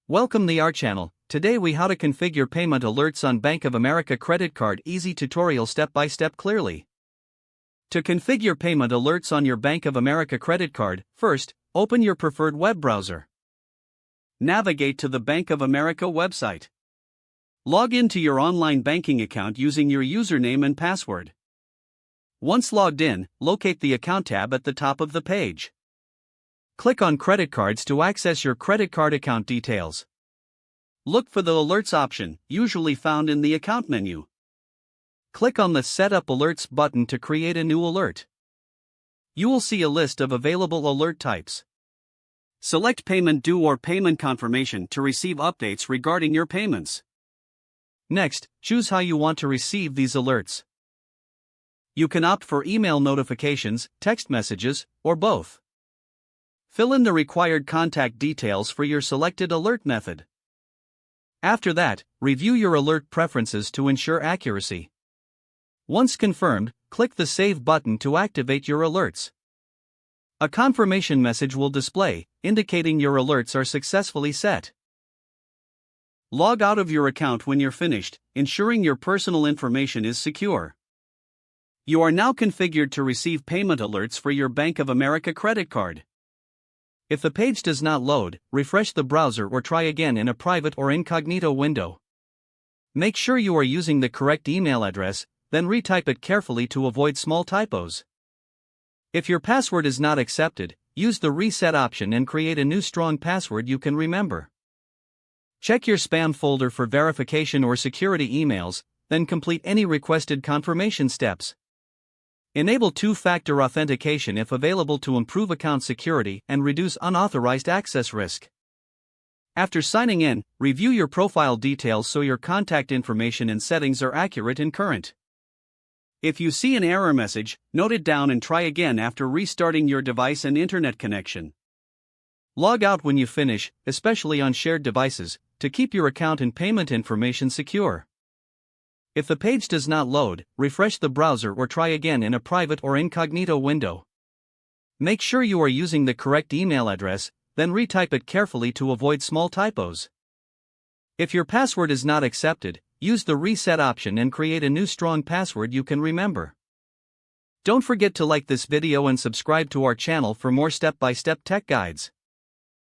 Welcome to our channel. Today we how to configure payment alerts on Bank of America credit card. Easy tutorial step by step clearly. To configure payment alerts on your Bank of America credit card, first, open your preferred web browser. Navigate to the Bank of America website. Log into your online banking account using your username and password. Once logged in, locate the Account tab at the top of the page. Click on Credit Cards to access your credit card account details. Look for the Alerts option, usually found in the Account menu. Click on the Set Up Alerts button to create a new alert. You will see a list of available alert types. Select Payment Due or Payment Confirmation to receive updates regarding your payments. Next, choose how you want to receive these alerts. You can opt for email notifications, text messages, or both. Fill in the required contact details for your selected alert method. After that, review your alert preferences to ensure accuracy. Once confirmed, click the Save button to activate your alerts. A confirmation message will display, indicating your alerts are successfully set. Log out of your account when you're finished, ensuring your personal information is secure. You are now configured to receive payment alerts for your Bank of America credit card. If the page does not load, refresh the browser or try again in a private or incognito window. Make sure you are using the correct email address, then retype it carefully to avoid small typos. If your password is not accepted, use the Reset option and create a new strong password you can remember. Check your spam folder for verification or security emails, then complete any requested confirmation steps. Enable two-factor authentication if available to improve account security and reduce unauthorized access risk. After signing in, review your profile details so your contact information and settings are accurate and current. If you see an error message, note it down and try again after restarting your device and internet connection. Log out when you finish, especially on shared devices, to keep your account and payment information secure. If the page does not load, refresh the browser or try again in a private or incognito window. Make sure you are using the correct email address, then retype it carefully to avoid small typos. If your password is not accepted, use the Reset option and create a new strong password you can remember. Don't forget to like this video and subscribe to our channel for more step-by-step tech guides.